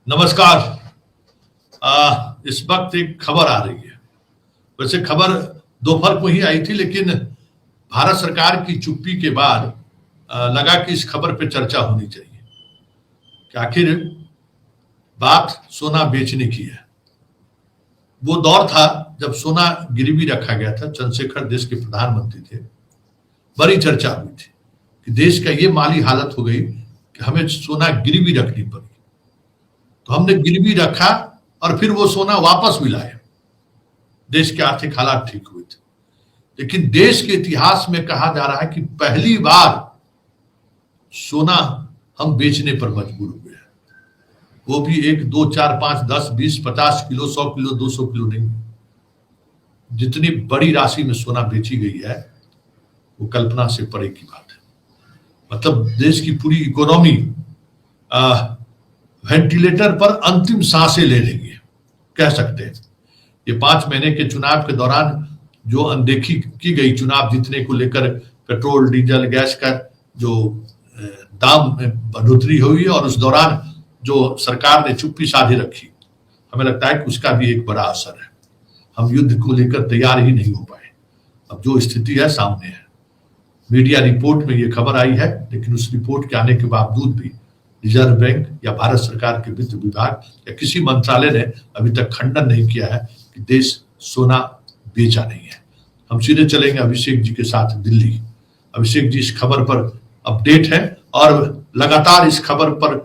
नमस्कार। इस वक्त एक खबर आ रही है। वैसे खबर दोपहर को ही आई थी, लेकिन भारत सरकार की चुप्पी के बाद लगा कि इस खबर पे चर्चा होनी चाहिए कि आखिर बात सोना बेचने की है। वो दौर था जब सोना गिरवी रखा गया था। चंद्रशेखर देश के प्रधानमंत्री थे। बड़ी चर्चा हुई थी कि देश का ये माली हालत हो गई कि हमें सोना गिरवी रखनी पड़ी। तो हमने गिरवी रखा और फिर वो सोना वापस भी लाए। देश के आर्थिक हालात ठीक हुए थे। लेकिन देश के इतिहास में कहा जा रहा है कि पहली बार सोना हम बेचने पर मजबूर हुए हैं। वो भी 1, 2, 4, 5, 10, 20, 50 किलो, 100 किलो, 200 किलो नहीं। जितनी बड़ी राशि में सोना बेची गई है वो कल्पना से परे की बात है। मतलब देश की पूरी इकोनॉमी वेंटिलेटर पर अंतिम सांसें ले लेंगे, कह सकते हैं। ये 5 महीने के चुनाव के दौरान जो अनदेखी की गई, चुनाव जीतने को लेकर पेट्रोल, डीजल, गैस का जो दाम में बढ़ोतरी हुई और उस दौरान जो सरकार ने चुप्पी साधे रखी, हमें लगता है कि उसका भी एक बड़ा असर है। हम युद्ध को लेकर तैयार ही नहीं हो पाए। अब जो स्थिति है सामने है। मीडिया रिपोर्ट में ये खबर आई है, लेकिन उस रिपोर्ट के आने के बावजूद भी रिजर्व बैंक या भारत सरकार के वित्त विभाग या किसी मंत्रालय ने अभी तक खंडन नहीं किया है कि देश सोना बेचा नहीं है। हम सीधे चलेंगे अभिषेक जी के साथ दिल्ली। अभिषेक जी इस खबर पर अपडेट है और लगातार इस खबर पर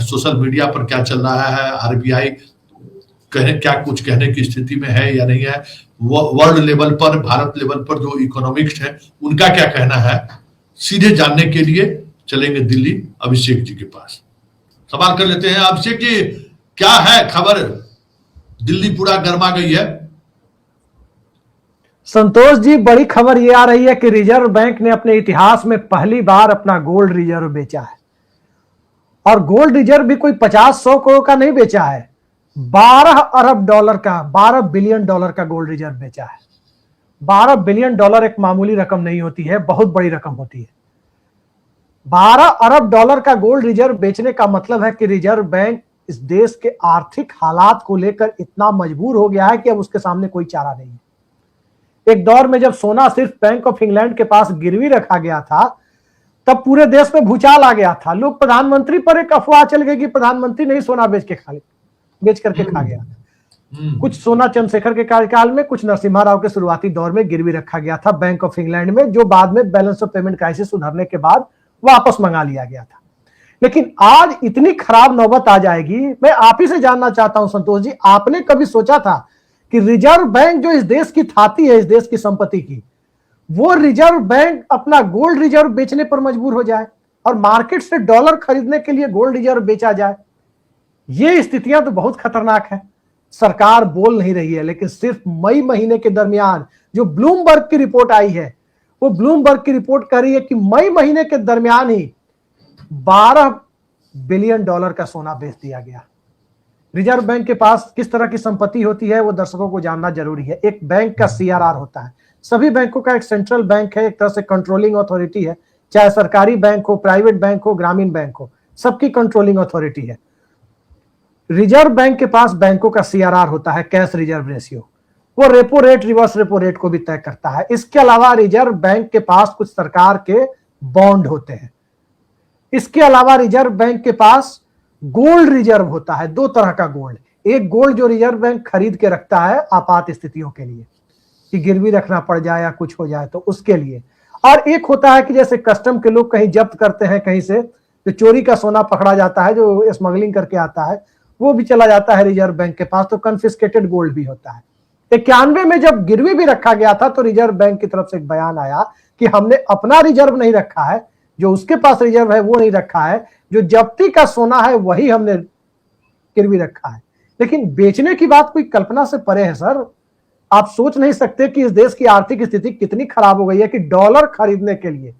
सोशल मीडिया पर क्या चल रहा है, आरबीआई क्या कुछ कहने की स्थिति में है या नहीं है, वर्ल्ड लेवल पर, भारत लेवल पर जो इकोनॉमिक्स है उनका क्या कहना है, सीधे जानने के लिए चलेंगे दिल्ली अभिषेक जी के पास। सवाल कर लेते हैं। अभिषेक जी, क्या है खबर? दिल्ली पूरा गर्मा गई है। संतोष जी, बड़ी खबर यह आ रही है कि रिजर्व बैंक ने अपने इतिहास में पहली बार अपना गोल्ड रिजर्व बेचा है। और गोल्ड रिजर्व भी कोई 50-100 करोड़ का नहीं बेचा है, 12 अरब डॉलर का, 12 बिलियन डॉलर का गोल्ड रिजर्व बेचा है। 12 बिलियन डॉलर एक मामूली रकम नहीं होती है, बहुत बड़ी रकम होती है। 12 अरब डॉलर का गोल्ड रिजर्व बेचने का मतलब है कि रिजर्व बैंक इस देश के आर्थिक हालात को लेकर इतना मजबूर हो गया है कि अब उसके सामने कोई चारा नहीं है। एक दौर में जब सोना सिर्फ बैंक ऑफ इंग्लैंड के पास गिरवी रखा गया था, तब पूरे देश में भूचाल आ गया था। लोग प्रधानमंत्री पर एक अफवाह चल गई कि प्रधानमंत्री नहीं सोना बेच करके खा गया। कुछ सोना चंद्रशेखर के कार्यकाल में, कुछ नरसिम्हा राव के शुरुआती दौर में गिरवी रखा गया था बैंक ऑफ इंग्लैंड में, जो बाद में बैलेंस ऑफ पेमेंट क्राइसिस सुधरने के बाद वापस मंगा लिया गया था। लेकिन आज इतनी खराब नौबत आ जाएगी। मैं आप ही से जानना चाहता हूं संतोष जी, आपने कभी सोचा था कि रिजर्व बैंक जो इस देश की थाती है, इस देश की संपत्ति की, वो रिजर्व बैंक अपना गोल्ड रिजर्व बेचने पर मजबूर हो जाए और मार्केट से डॉलर खरीदने के लिए गोल्ड रिजर्व बेचा जाए? ये स्थितियां तो बहुत खतरनाक है। सरकार बोल नहीं रही है, लेकिन सिर्फ मई महीने के दरमियान जो ब्लूमबर्ग की रिपोर्ट आई है, वो ब्लूमबर्ग की रिपोर्ट कर रही है कि मई महीने के दरमियान ही 12 बिलियन डॉलर का सोना बेच दिया गया। रिजर्व बैंक के पास किस तरह की संपत्ति होती है वो दर्शकों को जानना जरूरी है। एक बैंक का सीआरआर होता है। सभी बैंकों का एक सेंट्रल बैंक है, एक तरह से कंट्रोलिंग अथॉरिटी है, चाहे सरकारी बैंक हो, प्राइवेट बैंक हो, ग्रामीण बैंक हो, सबकी कंट्रोलिंग अथॉरिटी है। रिजर्व बैंक के पास बैंकों का सीआरआर होता है, कैश रिजर्व रेशियो। वो repo rate, reverse repo rate को भी तय करता है। इसके अलावा रिजर्व बैंक के पास कुछ सरकार के बॉन्ड होते हैं। इसके अलावा रिजर्व बैंक के पास गोल्ड रिजर्व होता है, 2 तरह का गोल्ड। एक गोल्ड जो रिजर्व बैंक खरीद के रखता है आपात स्थितियों के लिए, कि गिरवी रखना पड़ जाए या कुछ हो जाए तो उसके लिए। और एक होता है कि जैसे कस्टम के लोग कहीं जब्त करते हैं, कहीं से जो चोरी का सोना पकड़ा जाता है, जो स्मगलिंग करके आता है, वो भी चला जाता है रिजर्व बैंक के पास, तो कन्फिस्केटेड गोल्ड भी होता है। 91 में जब गिरवी भी रखा गया था तो रिजर्व बैंक की तरफ से एक बयान आया कि हमने अपना रिजर्व नहीं रखा है, जो उसके पास रिजर्व है वो नहीं रखा है, जो जब्ती का सोना है वही हमने गिरवी रखा है। लेकिन बेचने की बात कोई कल्पना से परे है सर। आप सोच नहीं सकते कि इस देश की आर्थिक स्थिति कितनी खराब हो गई है कि डॉलर खरीदने के लिए,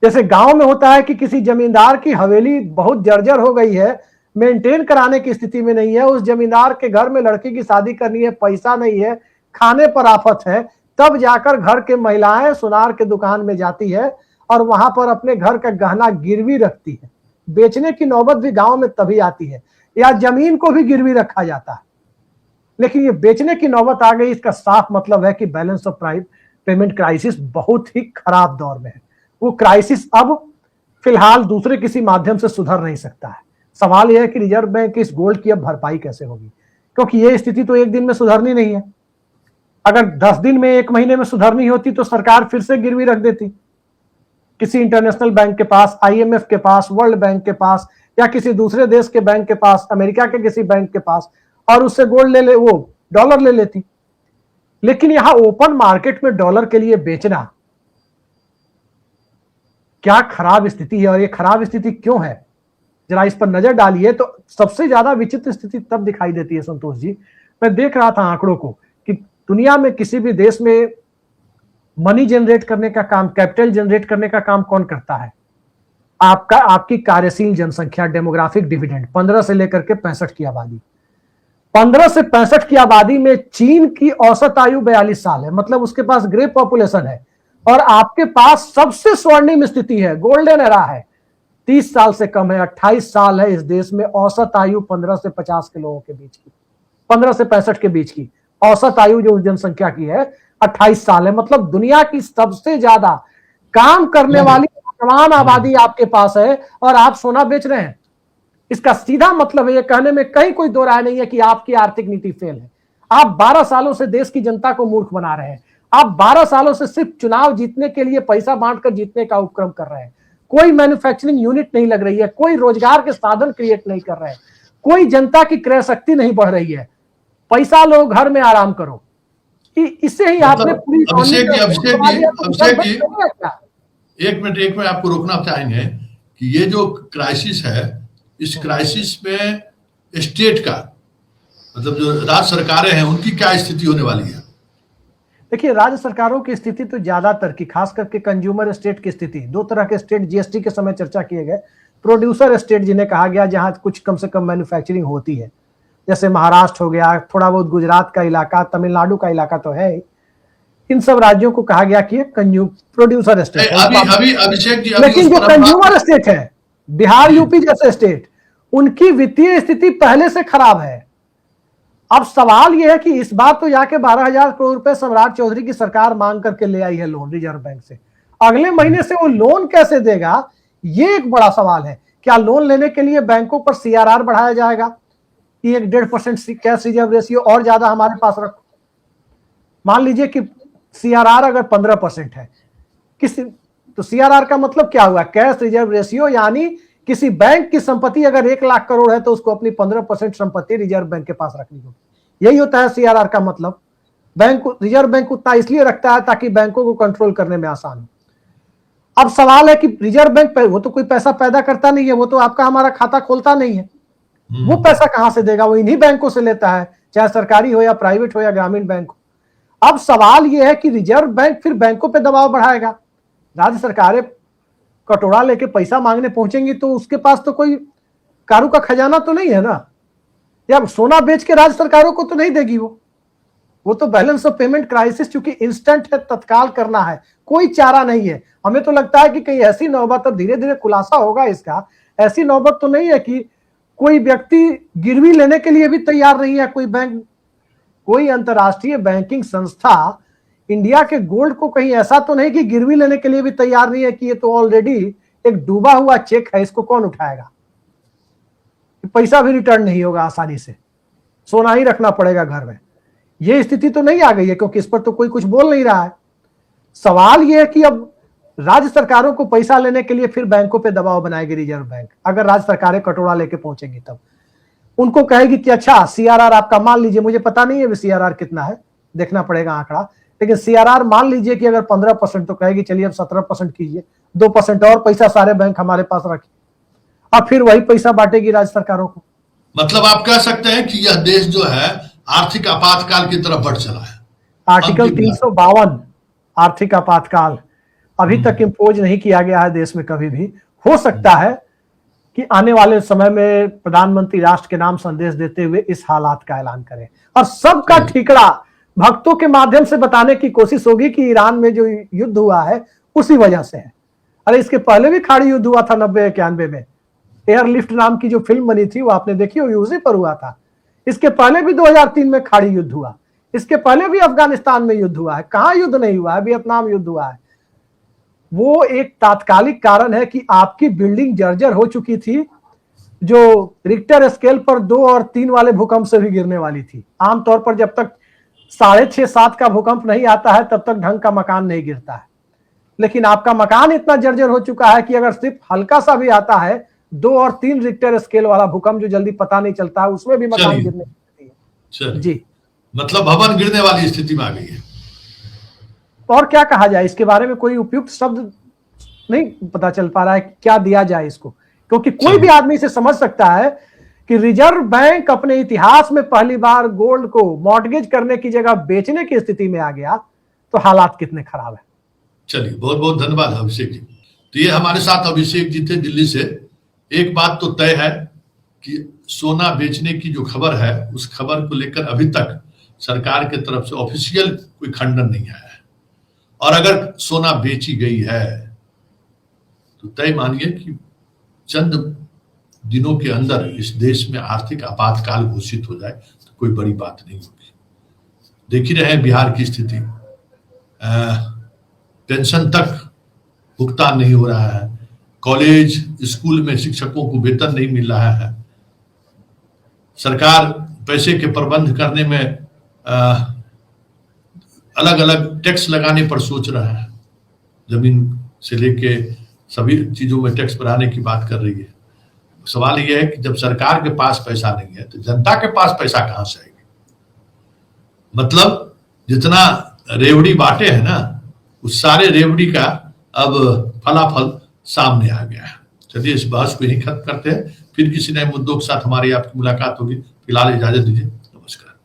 जैसे गांव में होता है कि किसी जमींदार की हवेली बहुत जर्जर हो गई है, मेंटेन कराने की स्थिति में नहीं है, उस जमींदार के घर में लड़की की शादी करनी है, पैसा नहीं है, खाने पर आफत है, तब जाकर घर के महिलाएं सुनार के दुकान में जाती है और वहां पर अपने घर का गहना गिरवी रखती है। बेचने की नौबत भी गांव में तभी आती है या जमीन को भी गिरवी रखा जाता है। लेकिन ये बेचने की नौबत आ गई, इसका साफ मतलब है कि बैलेंस ऑफ पेमेंट क्राइसिस बहुत ही खराब दौर में है। वो क्राइसिस अब फिलहाल दूसरे किसी माध्यम से सुधर नहीं सकता है। सवाल यह है कि रिजर्व बैंक की इस गोल्ड की अब भरपाई कैसे होगी, क्योंकि ये स्थिति तो एक दिन में सुधरनी नहीं है। अगर 10 दिन में, 1 महीने में सुधरनी होती तो सरकार फिर से गिरवी रख देती किसी इंटरनेशनल बैंक के पास, IMF के पास, वर्ल्ड बैंक के पास, या किसी दूसरे देश के बैंक के पास, अमेरिका के किसी बैंक के पास, और उससे गोल्ड वो डॉलर ले लेती। लेकिन यहां ओपन मार्केट में डॉलर के लिए बेचना क्या खराब स्थिति है, और ये खराब स्थिति क्यों है, जरा इस पर नजर डालिए। तो सबसे ज्यादा विचित्र स्थिति तब दिखाई देती है संतोष जी, मैं देख रहा था आंकड़ों को कि दुनिया में किसी भी देश में मनी जनरेट करने का काम, कैपिटल जनरेट करने का काम कौन करता है? आपकी कार्यशील जनसंख्या, डेमोग्राफिक डिविडेंड। 15 से लेकर के 65 की आबादी, 15 से 65 की आबादी में चीन की औसत आयु 42 साल है, मतलब उसके पास ग्रे पॉपुलेशन है, और आपके पास सबसे स्वर्णिम स्थिति है, गोल्डन एरा है, 30 साल से कम है, 28 साल है इस देश में औसत आयु 15 से 50 के लोगों के बीच की, 15 से 65 के बीच की औसत आयु जो जनसंख्या की है 28 साल है। मतलब दुनिया की सबसे ज्यादा काम करने वाली नौजवान आबादी आपके पास है, और आप सोना बेच रहे हैं। इसका सीधा मतलब है, ये कहने में कहीं कोई दो राय नहीं है कि आपकी आर्थिक नीति फेल है। आप 12 सालों से देश की जनता को मूर्ख बना रहे हैं। आप 12 सालों से सिर्फ चुनाव जीतने के लिए पैसा बांटकर जीतने का उपक्रम कर रहे हैं। कोई मैन्युफैक्चरिंग यूनिट नहीं लग रही है, कोई रोजगार के साधन क्रिएट नहीं कर रहे हैं, कोई जनता की क्रय शक्ति नहीं बढ़ रही है। पैसा लो, घर में आराम करो, इससे ही आपने पूरी एक मिनट आपको रोकना चाहेंगे कि ये जो क्राइसिस है, इस क्राइसिस में स्टेट का, मतलब जो राज्य सरकारें हैं, उनकी क्या स्थिति होने वाली है? देखिए, राज्य सरकारों की स्थिति तो ज्यादातर की, खास करके कंज्यूमर स्टेट की स्थिति, दो तरह के स्टेट GST के समय चर्चा किए गए। प्रोड्यूसर स्टेट जिन्हें कहा गया, जहां कुछ कम से कम मैन्युफैक्चरिंग होती है, जैसे महाराष्ट्र हो गया, थोड़ा बहुत गुजरात का इलाका, तमिलनाडु का इलाका तो है ही। इन सब राज्यों को कहा गया कि प्रोड्यूसर स्टेट है। अभिषेक जी, लेकिन जो कंज्यूमर स्टेट है, बिहार, यूपी जैसे स्टेट, उनकी वित्तीय स्थिति पहले से खराब है। अब सवाल यह है कि इस बार तो जाके 12,000 करोड़ रुपए सम्राट चौधरी की सरकार मांग करके ले आई है लोन रिजर्व बैंक से। अगले महीने से वो लोन कैसे देगा, ये एक बड़ा सवाल है। क्या लोन लेने के लिए बैंकों पर CRR बढ़ाया जाएगा कि 1.5% कैश रिजर्व रेशियो और ज्यादा हमारे पास रखो? मान लीजिए कि CRR अगर 15% है, तो CRR का मतलब क्या हुआ? कैश रिजर्व रेशियो, यानी किसी बैंक की संपत्ति अगर 1 लाख करोड़ है तो उसको अपनी 15% संपत्ति रिजर्व बैंक के पास रखनी होगी। यही होता है CRR का मतलब। रिजर्व बैंक उतना इसलिए रखता है ताकि बैंकों को कंट्रोल करने में आसान हो। अब सवाल है कि रिजर्व बैंक वो तो कोई पैसा पैदा करता नहीं है, वो तो आपका हमारा खाता खोलता नहीं है, वो पैसा कहां से देगा? वो इन्हीं बैंकों से लेता है, चाहे सरकारी हो या प्राइवेट हो या ग्रामीण बैंक हो। अब सवाल यह है कि रिजर्व बैंक फिर बैंकों पे दबाव बढ़ाएगा। राज्य सरकारें कटोरा लेके पैसा मांगने पहुंचेंगी तो उसके पास तो कोई कारू का खजाना तो नहीं है ना, या सोना बेच के राज्य सरकारों को तो नहीं देगी वो तो बैलेंस ऑफ पेमेंट क्राइसिस चूंकि इंस्टेंट है, तत्काल करना है, कोई चारा नहीं है। हमें तो लगता है कि कहीं ऐसी नौबत, अब धीरे धीरे खुलासा होगा इसका, ऐसी नौबत तो नहीं है कि कोई व्यक्ति गिरवी लेने के लिए भी तैयार नहीं है। कोई बैंक, कोई अंतरराष्ट्रीय बैंकिंग संस्था इंडिया के गोल्ड को कहीं ऐसा तो नहीं कि गिरवी लेने के लिए भी तैयार नहीं है कि ये तो ऑलरेडी एक डूबा हुआ चेक है, इसको कौन उठाएगा? पैसा भी रिटर्न नहीं होगा आसानी से, सोना ही रखना पड़ेगा घर में। ये स्थिति तो नहीं आ गई है, क्योंकि इस पर तो कोई कुछ बोल नहीं रहा है। सवाल यह है कि अब राज्य सरकारों को पैसा लेने के लिए फिर बैंकों पे दबाव बनाएगी रिजर्व बैंक। अगर राज्य सरकारें कटोरा लेके पहुंचेंगी तब उनको कहेगी कि अच्छा CRR आपका, मान लीजिए, मुझे पता नहीं है CRR कितना है, देखना पड़ेगा आंकड़ा, लेकिन CRR मान लीजिए कि अगर 15%, तो कहेगी चलिए अब 17% कीजिए, 2% और पैसा सारे बैंक हमारे पास रखिए। अब फिर वही पैसा बांटेगी राज्य सरकारों को। मतलब आप कह सकते हैं कि यह देश जो है आर्थिक आपातकाल की तरफ बढ़ चला है। आर्टिकल 352 आर्थिक आपातकाल अभी तक इम्पोज नहीं किया गया है देश में कभी भी। हो सकता है कि आने वाले समय में प्रधानमंत्री राष्ट्र के नाम संदेश देते हुए इस हालात का ऐलान करें, और सबका ठीकरा भक्तों के माध्यम से बताने की कोशिश होगी कि ईरान में जो युद्ध हुआ है उसी वजह से है। अरे इसके पहले भी खाड़ी युद्ध हुआ था 90-91 में, एयरलिफ्ट नाम की जो फिल्म बनी थी वो आपने देखी होगी, उसी पर हुआ था। इसके पहले भी 2003 में खाड़ी युद्ध हुआ, इसके पहले भी अफगानिस्तान में युद्ध हुआ है, कहां युद्ध नहीं हुआ है, वियतनाम युद्ध हुआ है। वो एक तात्कालिक कारण है कि आपकी बिल्डिंग जर्जर हो चुकी थी, जो रिक्टर स्केल पर 2 और 3 वाले भूकंप से भी गिरने वाली थी। आमतौर पर जब तक 6.5-7 का भूकंप नहीं आता है तब तक ढंग का मकान नहीं गिरता है, लेकिन आपका मकान इतना जर्जर हो चुका है कि अगर सिर्फ हल्का सा भी आता है 2 और 3 रिक्टर स्केल वाला भूकंप, जो जल्दी पता नहीं चलता है, उसमें भी मकान गिरने लगती है। जी, मतलब भवन गिरने वाली स्थिति में आ गई है। और क्या कहा जाए इसके बारे में, कोई उपयुक्त शब्द नहीं पता चल पा रहा है क्या दिया जाए इसको, क्योंकि कोई भी आदमी से समझ सकता है कि रिजर्व बैंक अपने इतिहास में पहली बार गोल्ड को मॉर्टगेज करने की जगह बेचने की स्थिति में आ गया, तो हालात कितने खराब है। चलिए, बहुत बहुत धन्यवाद अभिषेक जी। तो ये हमारे साथ अभिषेक जी थे दिल्ली से। एक बात तो तय है कि सोना बेचने की जो खबर है, उस खबर को लेकर अभी तक सरकार की तरफ से ऑफिशियल कोई खंडन नहीं आया है, और अगर सोना बेची गई है तो तय मानिए कि चंद दिनों के अंदर इस देश में आर्थिक आपातकाल घोषित हो जाए तो कोई बड़ी बात नहीं होगी। देख ही रहे हैं बिहार की स्थिति, पेंशन तक भुगतान नहीं हो रहा है, कॉलेज स्कूल में शिक्षकों को वेतन नहीं मिल रहा है, सरकार पैसे के प्रबंध करने में अलग अलग टैक्स लगाने पर सोच रहा है, जमीन से लेके सभी चीजों में टैक्स बढ़ाने की बात कर रही है। सवाल यह है कि जब सरकार के पास पैसा नहीं है तो जनता के पास पैसा कहां से आएगा। मतलब जितना रेवड़ी बांटे है ना, उस सारे रेवड़ी का अब फलाफल सामने आ गया है। चलिए, इस बहस को यहीं खत्म करते हैं, फिर किसी नए मुद्दों के साथ हमारी आपकी मुलाकात होगी। फिलहाल इजाजत दीजिए।